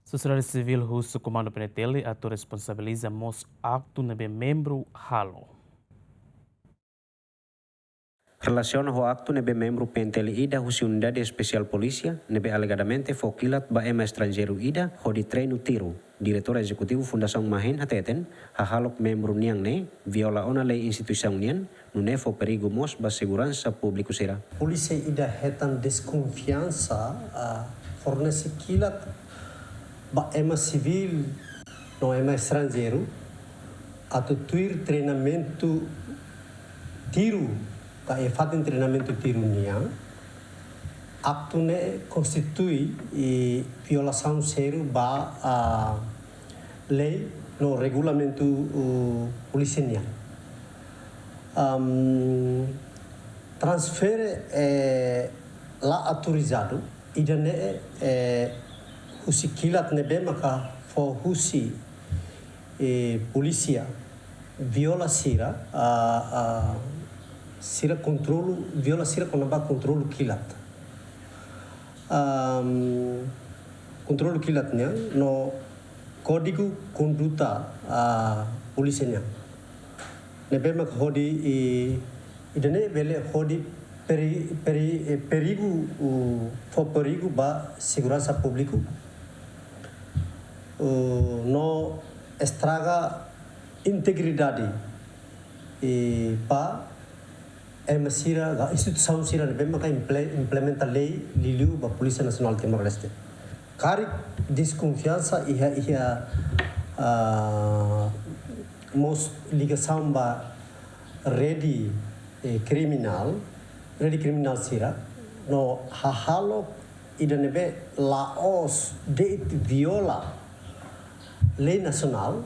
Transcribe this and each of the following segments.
Sociedade civil russo comando penetele atu responsabiliza mos acto nebe membro halo. Relaciona ho acto nebe membro pentele ida husi unidade especial polícia nebe alegadamente fokilat ba ema estrangeiro ida ho di treino tiro. Diretor executivo Fundação Mahen Hateten hahalok membro niang ne viola ona lei instituição nian nune fo perigo mos ba segurança público será. Polícia ida hetan desconfiança fornece kilat ba ema civil no ema estrangeiro atuir treinamento tiro ka e fatin treinamento tiro niang acto ne constitui violação sério ba lei no regulamento polícia niang. Transfer lá autorizado ida ne husi kilat nebe maka fo husi polícia viola sira sira controlo viola sira konaba controlo kilat controlo kilatnya no código conduta polisinya nebe maka hodi idane bele hodi perigo perigo ba segurança público no estraga integridade pa emasira ga instituição sira nebe maka implementa lei liliu ba Polícia Nacional Timor-Leste cari desconfiança ia mos ligação ba rede criminal sira no hahalo ida nebe laos de viola lei nacional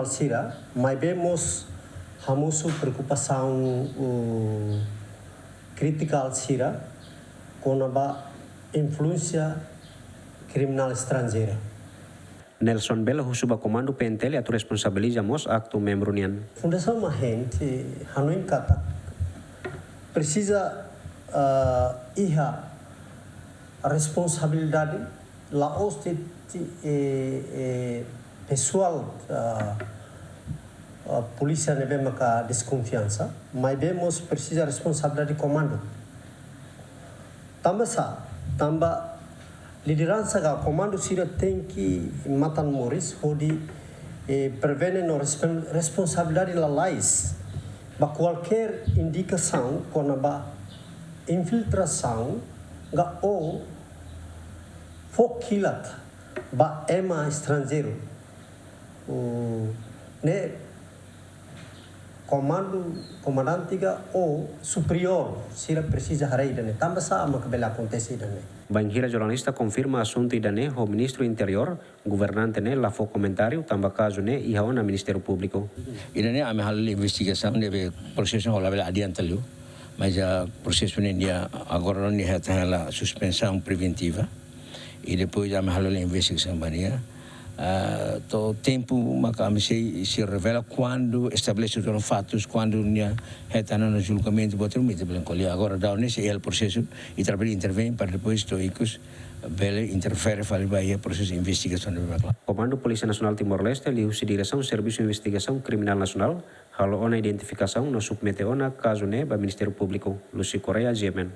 sira mas vemos hamusu preocupação critical sira com a influência criminal estrangeira. Nelson Bela husuba comando pentele atu responsabiliza mos acto membro nian. Fundação Mahen hanuin kata precisa iha responsabilidade laos de pessoal polícia nebe maka desconfiança mas vemos precisa responsabilidade de comando tamba liderança ga comando sira tem que matan moris hodi prevene no responsabilidade la lais ba qualquer indicação quando ba infiltração ga o fokilat ba ema estrangeiro ne comandante ga o superior sira precisa harei dane tamba sa makabela acontece dane. Banhira jornalista confirma assunto idane ho ministro interior governante ne la fo comentário tamba caso ne iha ona ministério público. Idane ame halal investigação deve processo ho label adianta liu mas a processo ne dia agora ne hata la suspensão preventiva e depois ame halal investigação bania. To tempo maka se revela quando estabelece os fatos quando nia retana no julgamento botar um mito brancolha agora dá nesse é o processo e trabalha intervém para depois toicos bele interfere fale vai processo de investigação do Comando Polícia Nacional Timor-Leste liusi direção Serviço de Investigação Criminal Nacional halo ona identificação no submete ona caso ne ba Ministério Público Lucy Correa Jemen.